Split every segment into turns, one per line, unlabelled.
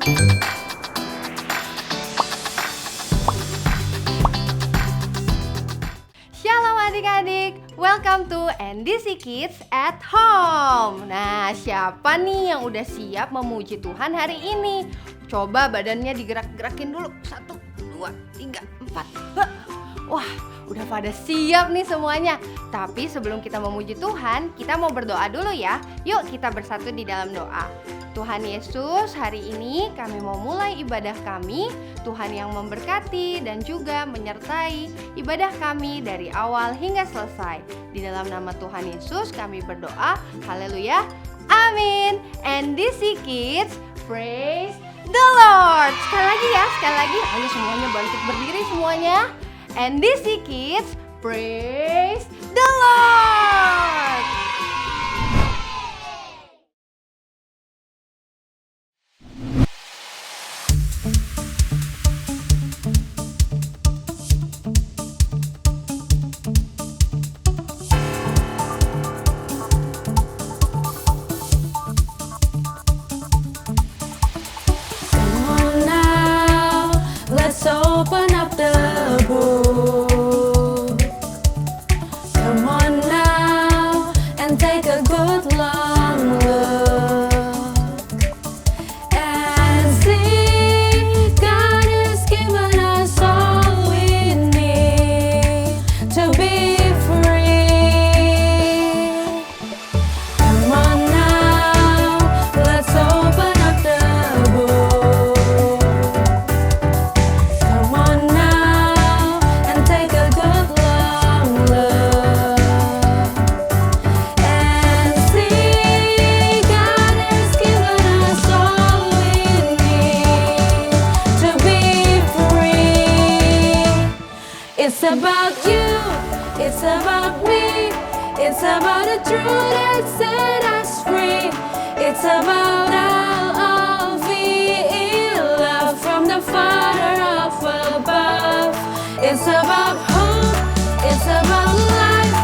Shalom adik-adik, welcome to NDC Kids at Home. Nah, siapa nih yang udah siap memuji Tuhan hari ini? Coba badannya digerak-gerakin dulu. 1, 2, 3, 4. Wah, udah pada siap nih semuanya. Tapi sebelum kita memuji Tuhan, kita mau berdoa dulu ya. Yuk kita bersatu di dalam doa. Tuhan Yesus, hari ini kami mau mulai ibadah kami. Tuhan yang memberkati dan juga menyertai ibadah kami dari awal hingga selesai. Di dalam nama Tuhan Yesus kami berdoa. Haleluya. Amin. NDC Kids, praise the Lord. Sekali lagi ya, sekali lagi. Ayo semuanya bangkit berdiri semuanya. NDC Kids, praise the Lord.
Open up the book. Come on now and take a good long look and see God has given us all we need to be free. Come on now, let's open up the book. It's about you, it's about me, it's about the truth that set us free. It's about our love from the Father up above. It's about hope, it's about life,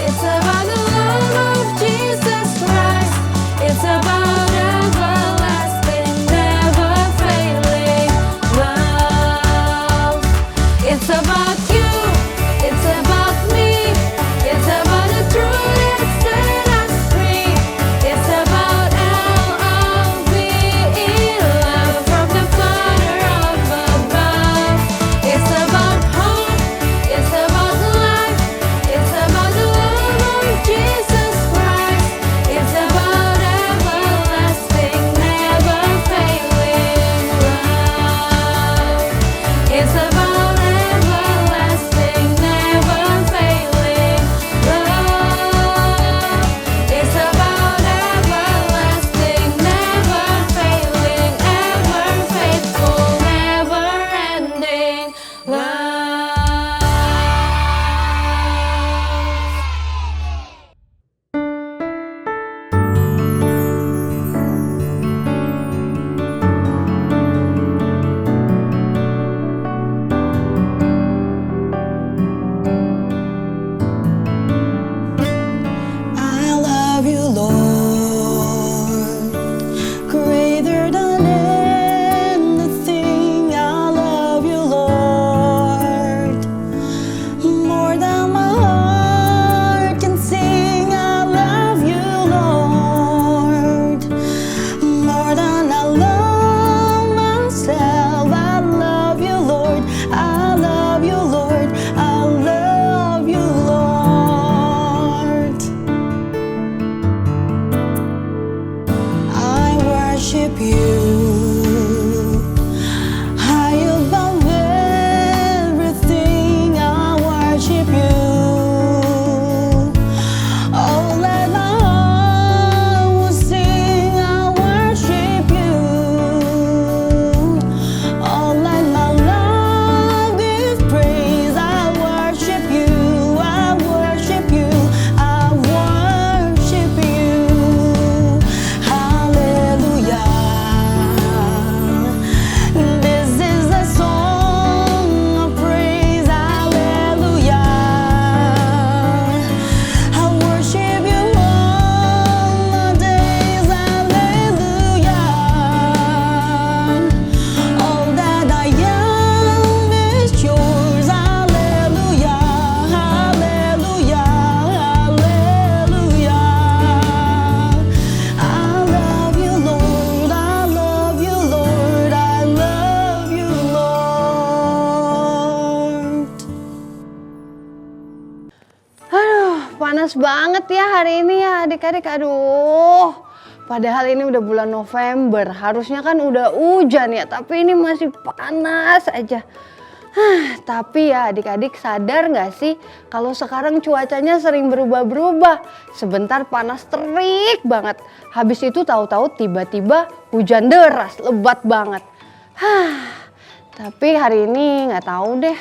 it's about the love of Jesus Christ. It's about everlasting, never failing love. It's about you. It's about me, it's about the truth that set us free. It's about L-O-V-E, love from the Father up above. It's about hope, it's
panas banget ya hari ini ya adik-adik. Aduh, padahal ini udah bulan November, harusnya kan udah hujan ya, tapi ini masih panas aja. Tapi ya adik-adik sadar gak sih kalau sekarang cuacanya sering berubah-berubah. Sebentar panas terik banget, habis itu tahu-tahu tiba-tiba hujan deras, lebat banget. Tapi hari ini gak tahu deh.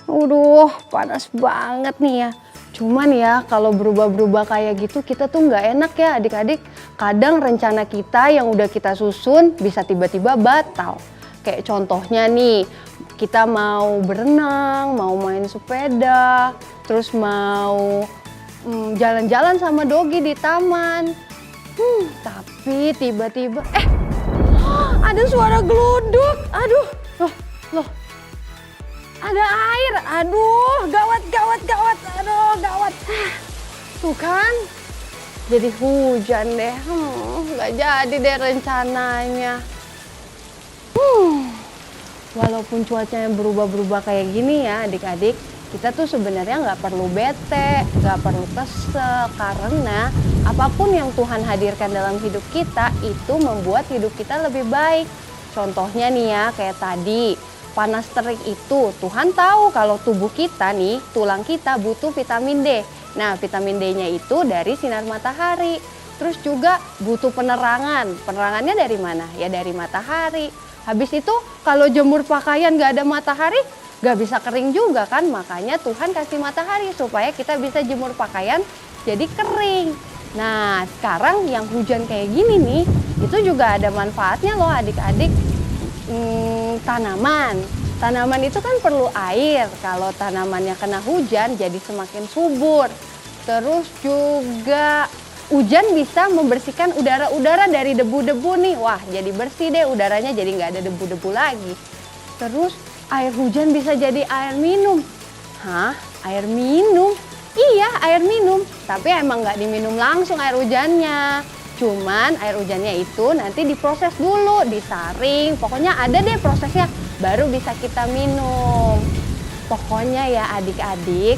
Aduh, panas banget nih ya. Cuman ya kalau berubah-berubah kayak gitu kita tuh nggak enak ya adik-adik. Kadang rencana kita yang udah kita susun bisa tiba-tiba batal. Kayak contohnya nih, kita mau berenang, mau main sepeda, terus mau jalan-jalan sama Dogi di taman. Tapi tiba-tiba ada suara geluduk. Aduh, loh. Ada air, aduh gawat, aduh gawat. Tuh kan, jadi hujan deh, nggak jadi deh rencananya. Walaupun cuacanya berubah-berubah kayak gini ya adik-adik, kita tuh sebenarnya nggak perlu bete, nggak perlu kesel, karena apapun yang Tuhan hadirkan dalam hidup kita itu membuat hidup kita lebih baik. Contohnya nih ya, kayak tadi, panas terik itu Tuhan tahu kalau tubuh kita nih, tulang kita butuh vitamin D. Nah, vitamin D-nya itu dari sinar matahari. Terus juga butuh penerangan. Penerangannya dari mana? Ya dari matahari. Habis itu kalau jemur pakaian gak ada matahari, gak bisa kering juga kan. Makanya Tuhan kasih matahari supaya kita bisa jemur pakaian jadi kering. Nah, sekarang yang hujan kayak gini nih, itu juga ada manfaatnya loh adik-adik. Tanaman itu kan perlu air. Kalau tanamannya kena hujan jadi semakin subur. Terus juga hujan bisa membersihkan udara-udara dari debu-debu nih. Wah, jadi bersih deh udaranya, jadi nggak ada debu-debu lagi. Terus air hujan bisa jadi air minum. Hah? Air minum? Iya, air minum. Tapi emang nggak diminum langsung air hujannya. Cuman air hujannya itu nanti diproses dulu, disaring, pokoknya ada deh prosesnya, baru bisa kita minum. Pokoknya ya adik-adik,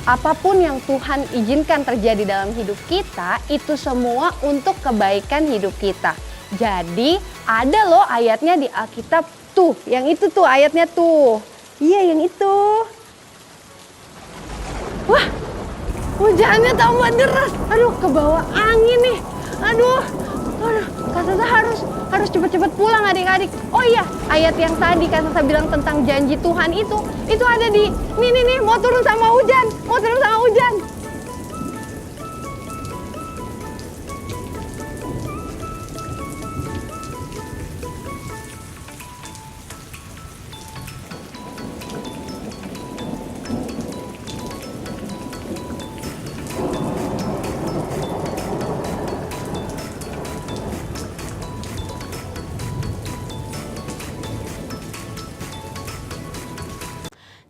apapun yang Tuhan izinkan terjadi dalam hidup kita, itu semua untuk kebaikan hidup kita. Jadi ada loh ayatnya di Alkitab tuh, yang itu tuh ayatnya tuh. Iya yang itu. Wah, hujannya tambah deras, aduh kebawa angin nih. Aduh, Kak Sasa harus cepet-cepet pulang adik-adik. Oh iya, ayat yang tadi Kak Sasa bilang tentang janji Tuhan itu ada di nih mau turun sama hujan.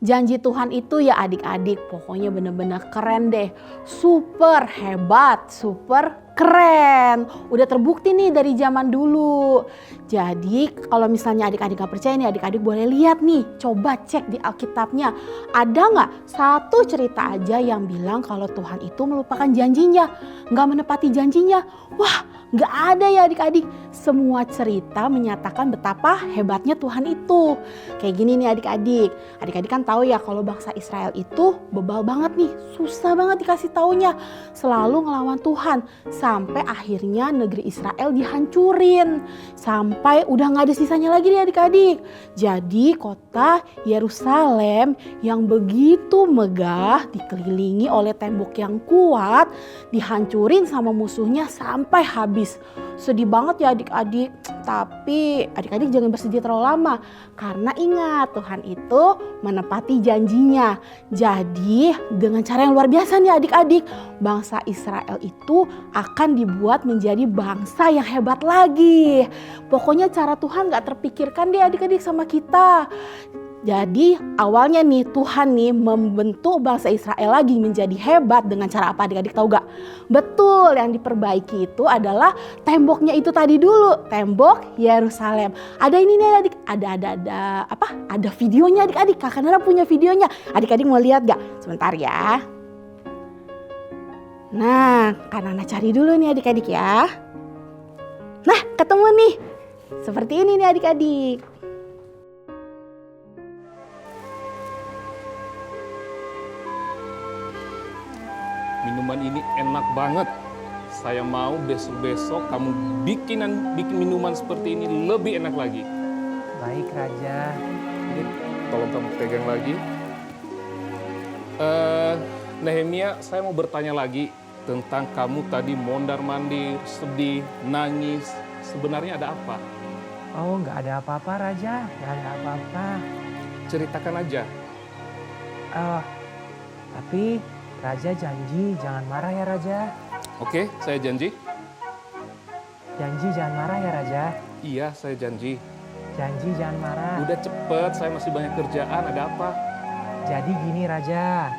Janji Tuhan itu ya adik-adik pokoknya bener-bener keren deh. Super hebat, super keren. Udah terbukti nih dari zaman dulu. Jadi kalau misalnya adik-adik gak percaya nih, adik-adik boleh lihat nih. Coba cek di Alkitabnya. Ada gak satu cerita aja yang bilang kalau Tuhan itu melupakan janjinya, gak menepati janjinya? Wah, gak ada ya adik-adik. Semua cerita menyatakan betapa hebatnya Tuhan itu. Kayak gini nih adik-adik. Adik-adik kan tahu ya kalau bangsa Israel itu bebal banget nih. Susah banget dikasih taunya. Selalu ngelawan Tuhan. Sampai akhirnya negeri Israel dihancurin. Sampai udah gak ada sisanya lagi nih adik-adik. Jadi kota Yerusalem yang begitu megah, dikelilingi oleh tembok yang kuat, dihancurin sama musuhnya sampai habis. Sedih banget ya adik-adik. Tapi adik-adik jangan bersedih terlalu lama. Karena ingat Tuhan itu menepati janjinya. Jadi dengan cara yang luar biasa nih adik-adik, bangsa Israel itu akan dibuat menjadi bangsa yang hebat lagi. Pokoknya cara Tuhan gak terpikirkan deh adik-adik sama kita. Jadi awalnya nih Tuhan nih membentuk bangsa Israel lagi menjadi hebat dengan cara apa adik-adik tahu gak? Betul, yang diperbaiki itu adalah temboknya itu tadi dulu, tembok Yerusalem. Ada ini nih adik, ada videonya adik-adik. Kakak Nara punya videonya. Adik-adik mau lihat gak? Sebentar ya. Nah, kan Nana cari dulu nih adik-adik ya. Nah, ketemu nih. Seperti ini nih adik-adik.
Minuman ini enak banget. Saya mau besok-besok kamu bikin minuman seperti ini lebih enak lagi.
Baik Raja.
Ini tolong kamu pegang lagi. Nehemia, saya mau bertanya lagi tentang kamu tadi mondar-mandir, sedih, nangis. Sebenarnya ada apa?
Oh nggak ada apa-apa Raja, nggak ada apa-apa.
Ceritakan aja.
Tapi Raja janji jangan marah ya Raja.
Oke, saya janji.
Janji jangan marah ya Raja.
Iya, saya janji.
Janji jangan marah.
Udah cepet, saya masih banyak kerjaan. Ada apa?
Jadi gini Raja.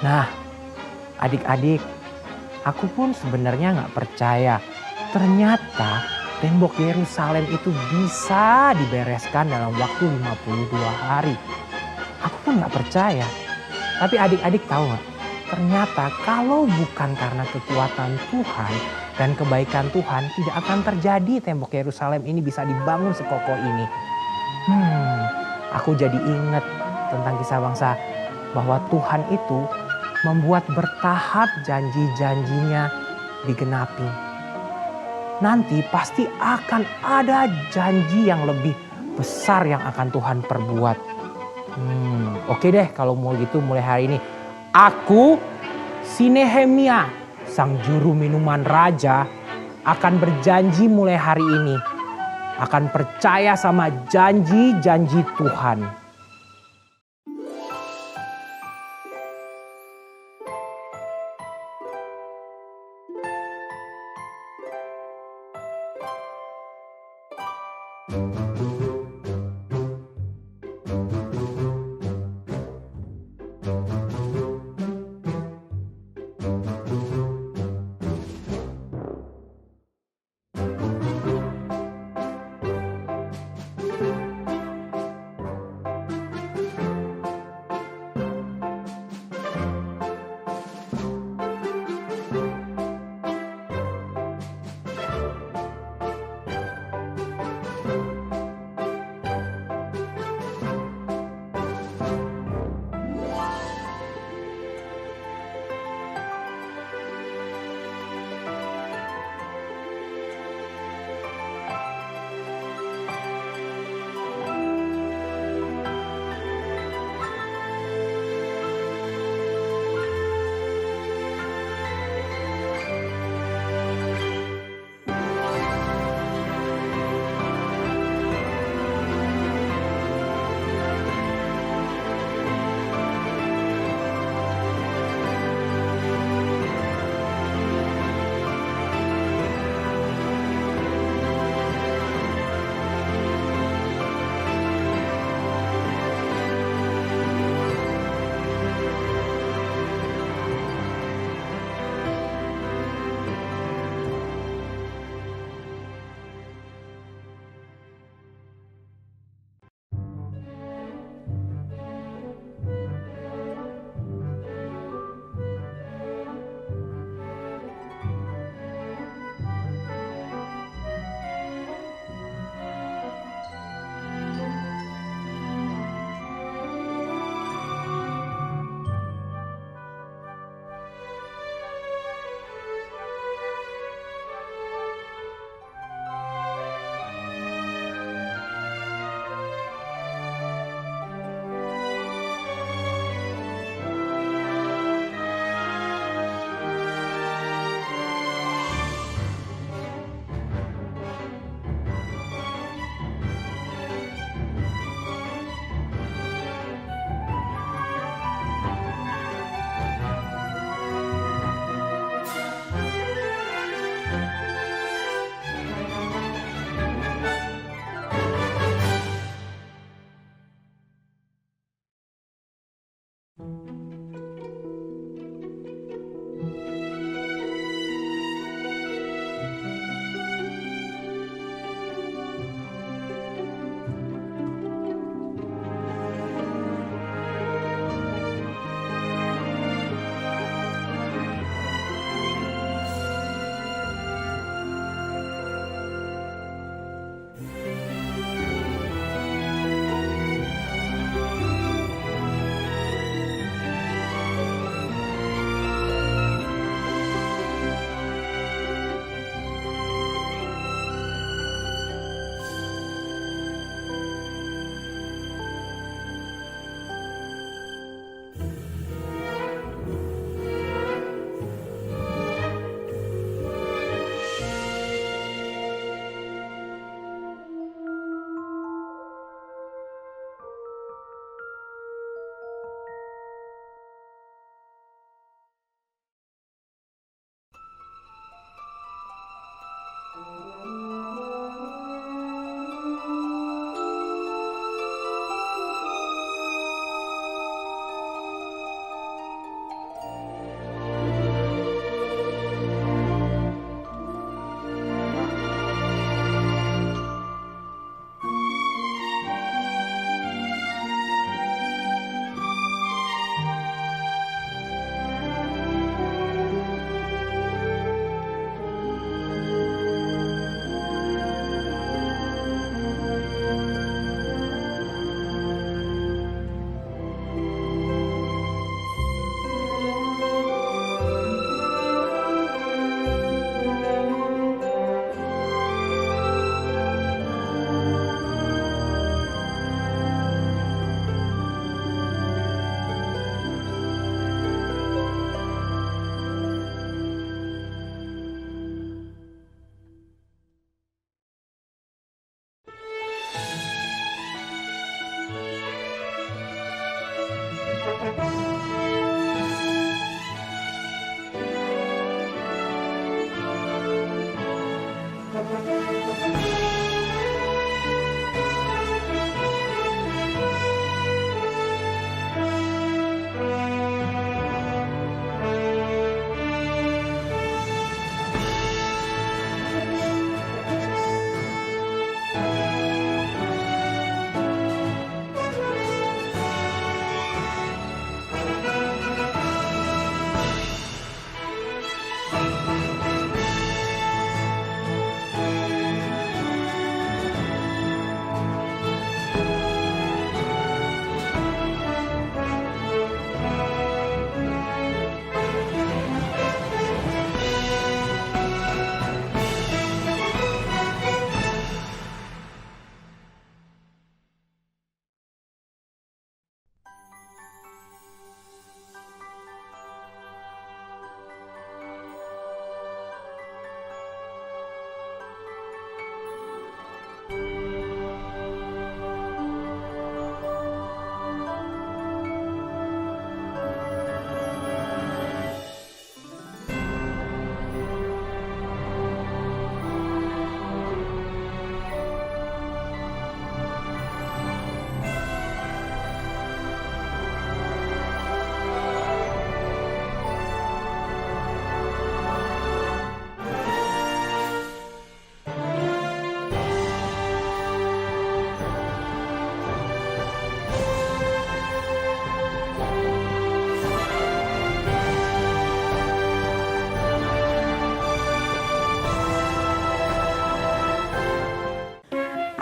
Nah, adik-adik, aku pun sebenarnya nggak percaya. Ternyata tembok Yerusalem itu bisa dibereskan dalam waktu 52 hari. Aku pun nggak percaya. Tapi adik-adik tahu nggak? Ternyata kalau bukan karena kekuatan Tuhan dan kebaikan Tuhan, tidak akan terjadi tembok Yerusalem ini bisa dibangun sekokoh ini. Aku jadi ingat tentang kisah bangsa bahwa Tuhan itu membuat bertahap janji-janjinya digenapi. Nanti pasti akan ada janji yang lebih besar yang akan Tuhan perbuat. Oke deh kalau mau gitu mulai hari ini. Aku, si Nehemia, sang juru minuman raja, akan berjanji mulai hari ini. Akan percaya sama janji-janji Tuhan.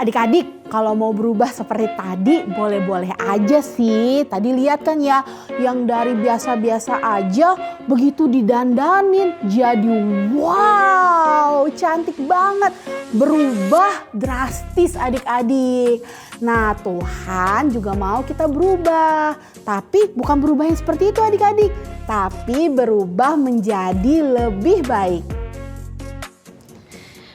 Adik-adik, kalau mau berubah seperti tadi boleh-boleh aja sih. Tadi lihat kan ya, yang dari biasa-biasa aja begitu didandanin jadi wow, cantik banget. Berubah drastis adik-adik. Nah, Tuhan juga mau kita berubah. Tapi bukan berubah yang seperti itu adik-adik, tapi berubah menjadi lebih baik.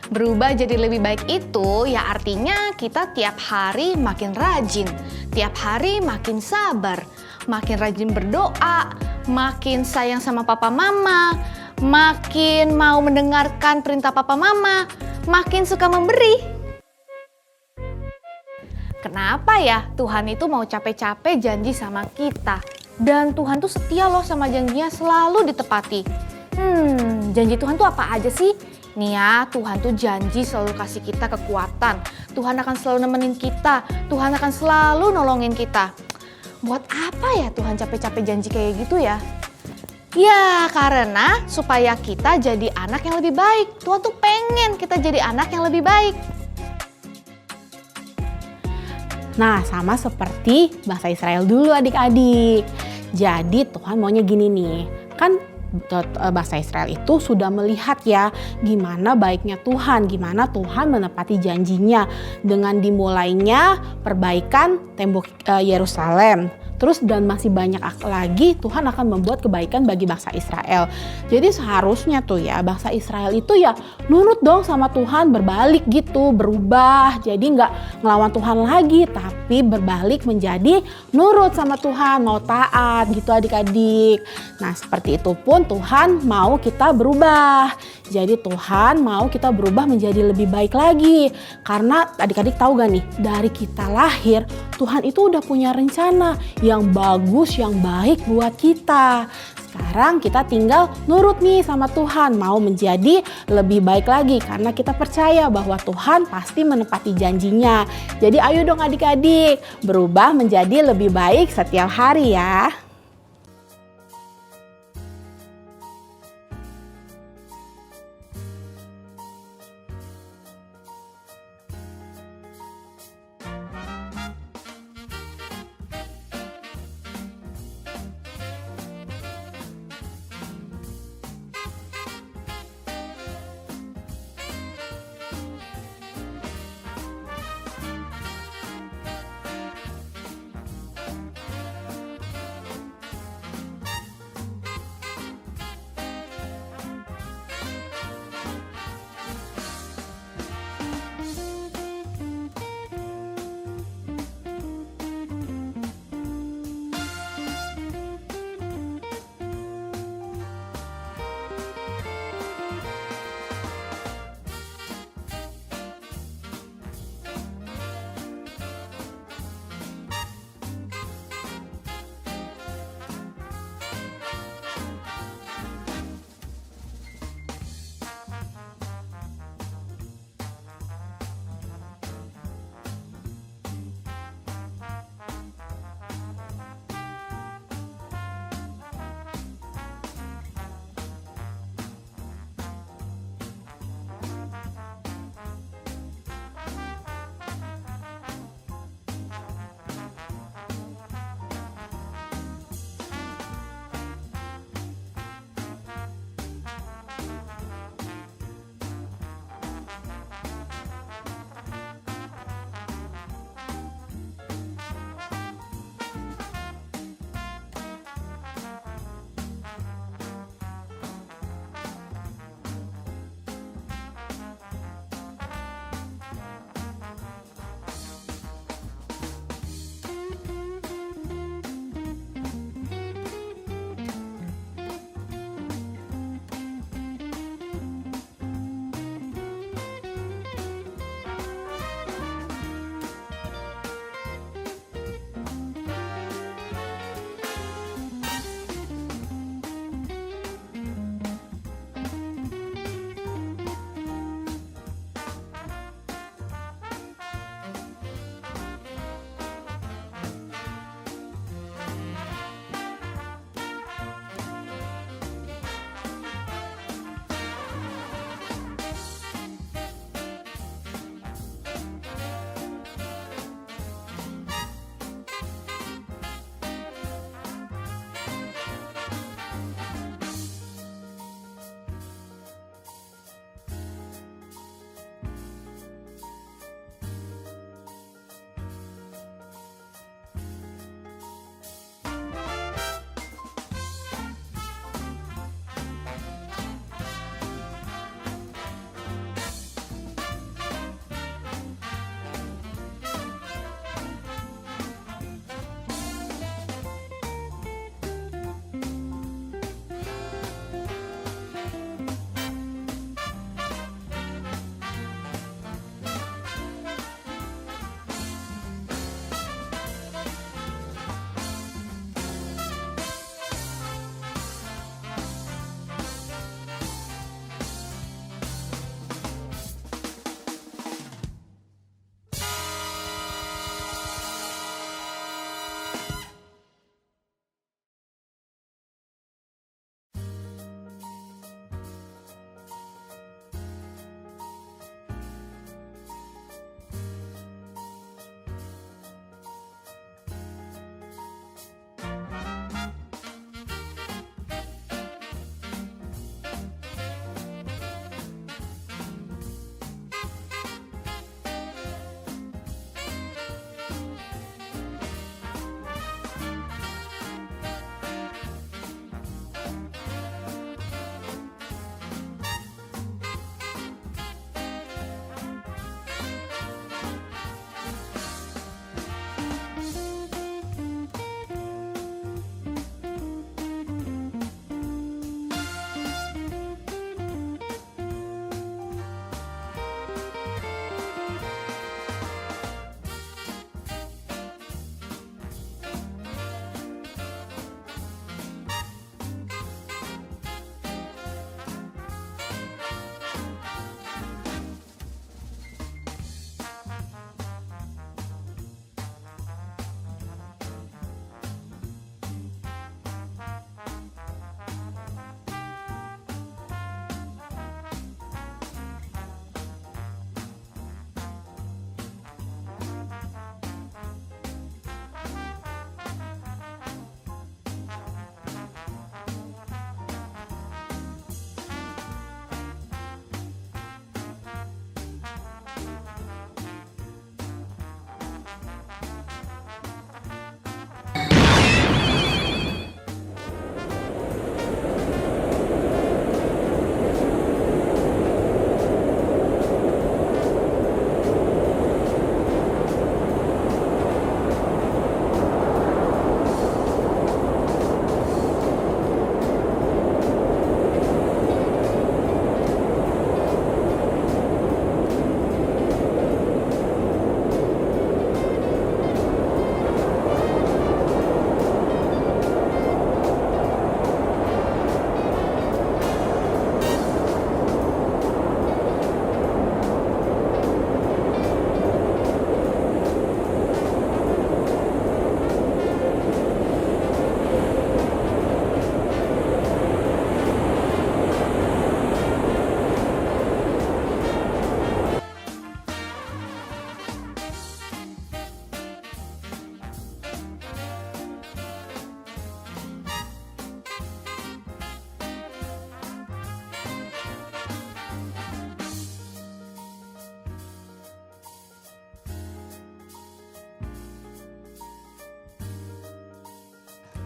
Berubah jadi lebih baik itu ya artinya kita tiap hari makin rajin, tiap hari makin sabar, makin rajin berdoa, makin sayang sama papa mama, makin mau mendengarkan perintah papa mama, makin suka memberi. Kenapa ya Tuhan itu mau capek-capek janji sama kita? Dan Tuhan tuh setia loh sama janjinya, selalu ditepati. Janji Tuhan tuh apa aja sih? Nih ya, Tuhan tuh janji selalu kasih kita kekuatan. Tuhan akan selalu nemenin kita. Tuhan akan selalu nolongin kita. Buat apa ya Tuhan capek-capek janji kayak gitu ya? Ya karena supaya kita jadi anak yang lebih baik. Tuhan tuh pengen kita jadi anak yang lebih baik.
Nah, sama seperti bangsa Israel dulu adik-adik. Jadi Tuhan maunya gini nih, kan bangsa Israel itu sudah melihat ya gimana baiknya Tuhan, gimana Tuhan menepati janjinya dengan dimulainya perbaikan tembok Yerusalem. Terus dan masih banyak lagi Tuhan akan membuat kebaikan bagi bangsa Israel. Jadi seharusnya tuh ya bangsa Israel itu ya nurut dong sama Tuhan, berbalik gitu, berubah. Jadi nggak ngelawan Tuhan lagi, tapi tapi berbalik menjadi nurut sama Tuhan, mau taat gitu adik-adik. Nah seperti itu pun Tuhan mau kita berubah. Jadi Tuhan mau kita berubah menjadi lebih baik lagi. Karena adik-adik tahu gak nih, dari kita lahir Tuhan itu udah punya rencana yang bagus, yang baik buat kita. Sekarang kita tinggal nurut nih sama Tuhan, mau menjadi lebih baik lagi karena kita percaya bahwa Tuhan pasti menepati janjinya. Jadi ayo dong adik-adik, berubah menjadi lebih baik setiap hari ya.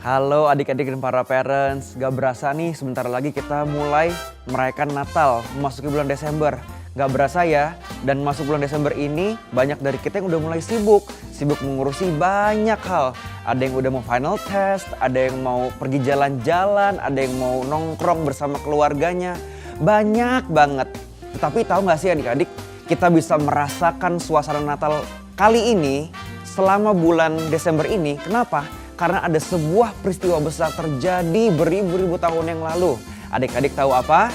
Halo adik-adik dan para parents, gak berasa nih sebentar lagi kita mulai merayakan Natal, memasuki bulan Desember. Gak berasa ya, dan masuk bulan Desember ini banyak dari kita yang udah mulai sibuk mengurusi banyak hal. Ada yang udah mau final test, ada yang mau pergi jalan-jalan, ada yang mau nongkrong bersama keluarganya. Banyak banget. Tetapi tahu gak sih adik-adik, kita bisa merasakan suasana Natal kali ini selama bulan Desember ini. Kenapa? Karena ada sebuah peristiwa besar terjadi beribu-ribu tahun yang lalu. Adik-adik tahu apa?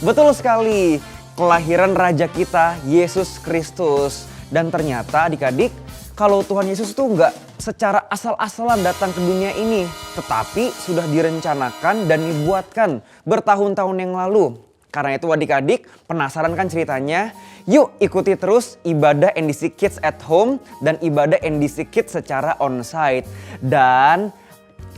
Betul sekali, kelahiran Raja kita, Yesus Kristus. Dan ternyata adik-adik, kalau Tuhan Yesus itu nggak secara asal-asalan datang ke dunia ini. Tetapi sudah direncanakan dan dibuatkan bertahun-tahun yang lalu. Karena itu adik-adik, penasaran kan ceritanya? Yuk ikuti terus ibadah NDC Kids at Home dan ibadah NDC Kids secara onsite. Dan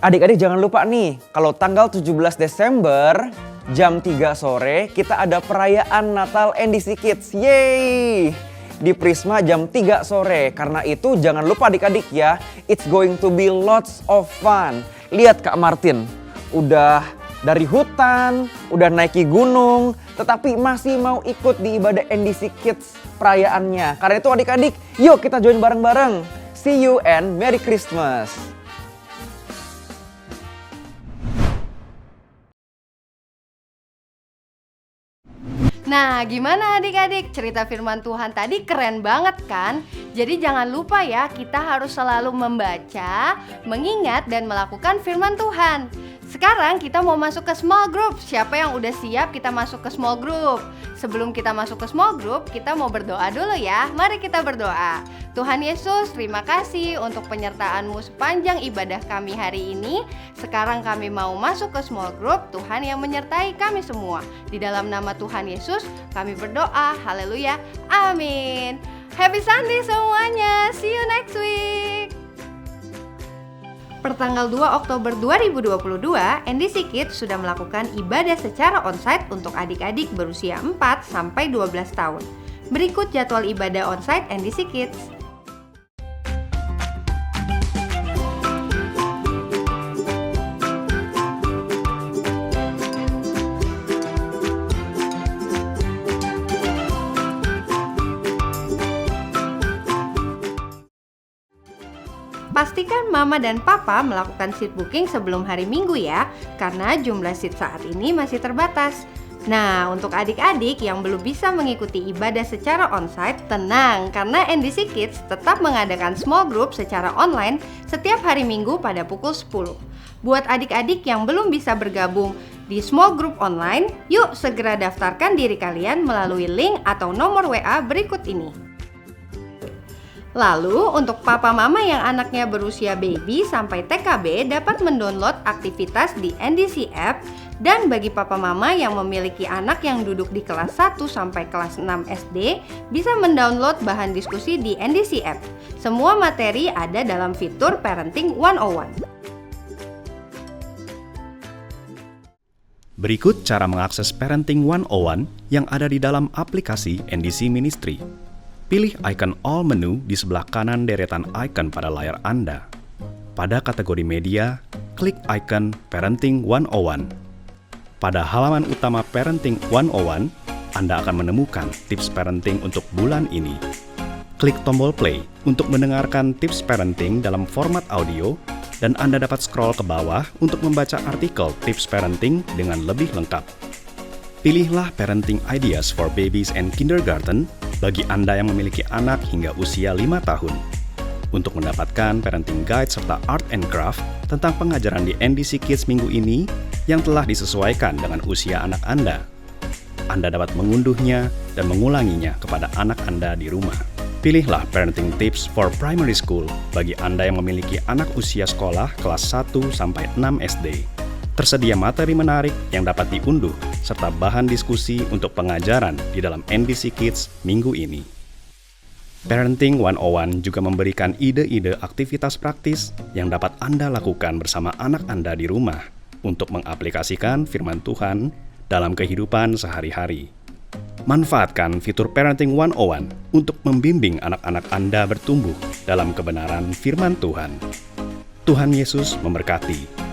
adik-adik jangan lupa nih, kalau tanggal 17 Desember jam 3 sore kita ada perayaan Natal NDC Kids. Yeay! Di Prisma jam 3 sore. Karena itu jangan lupa adik-adik ya, it's going to be lots of fun. Lihat Kak Martin, udah dari hutan, udah naiki gunung, tetapi masih mau ikut di ibadah NDC Kids perayaannya. Karena itu adik-adik, yuk kita join bareng-bareng. See you and Merry Christmas.
Nah, gimana adik-adik? Cerita firman Tuhan tadi keren banget kan? Jadi jangan lupa ya, kita harus selalu membaca, mengingat, dan melakukan firman Tuhan. Sekarang kita mau masuk ke small group. Siapa yang udah siap kita masuk ke small group? Sebelum kita masuk ke small group, kita mau berdoa dulu ya. Mari kita berdoa. Tuhan Yesus, terima kasih untuk penyertaan-Mu sepanjang ibadah kami hari ini. Sekarang kami mau masuk ke small group. Tuhan yang menyertai kami semua. Di dalam nama Tuhan Yesus, kami berdoa. Haleluya. Amin. Happy Sunday semuanya. See you next week. Pertanggal 2 Oktober 2022, NDC Kids sudah melakukan ibadah secara onsite untuk adik-adik berusia 4-12 tahun. Berikut jadwal ibadah onsite NDC Kids. Pastikan mama dan papa melakukan seat booking sebelum hari Minggu ya, karena jumlah seat saat ini masih terbatas. Nah, untuk adik-adik yang belum bisa mengikuti ibadah secara onsite, tenang, karena NDC Kids tetap mengadakan small group secara online setiap hari Minggu pada pukul 10. Buat adik-adik yang belum bisa bergabung di small group online, yuk segera daftarkan diri kalian melalui link atau nomor WA berikut ini. Lalu, untuk papa mama yang anaknya berusia baby sampai TKB dapat mendownload aktivitas di NDC App, dan bagi papa mama yang memiliki anak yang duduk di kelas 1 sampai kelas 6 SD bisa mendownload bahan diskusi di NDC App. Semua materi ada dalam fitur Parenting 101.
Berikut cara mengakses Parenting 101 yang ada di dalam aplikasi NDC Ministry. Pilih icon All menu di sebelah kanan deretan icon pada layar Anda. Pada kategori media, klik icon Parenting 101. Pada halaman utama Parenting 101, Anda akan menemukan tips parenting untuk bulan ini. Klik tombol play untuk mendengarkan tips parenting dalam format audio, dan Anda dapat scroll ke bawah untuk membaca artikel tips parenting dengan lebih lengkap. Pilihlah Parenting Ideas for Babies and Kindergarten bagi Anda yang memiliki anak hingga usia 5 tahun. Untuk mendapatkan parenting guide serta art and craft tentang pengajaran di NDC Kids minggu ini yang telah disesuaikan dengan usia anak Anda. Anda dapat mengunduhnya dan mengulanginya kepada anak Anda di rumah. Pilihlah Parenting Tips for Primary School bagi Anda yang memiliki anak usia sekolah kelas 1 sampai 6 SD. Tersedia materi menarik yang dapat diunduh, serta bahan diskusi untuk pengajaran di dalam NDC Kids minggu ini. Parenting 101 juga memberikan ide-ide aktivitas praktis yang dapat Anda lakukan bersama anak Anda di rumah untuk mengaplikasikan firman Tuhan dalam kehidupan sehari-hari. Manfaatkan fitur Parenting 101 untuk membimbing anak-anak Anda bertumbuh dalam kebenaran firman Tuhan. Tuhan Yesus memberkati.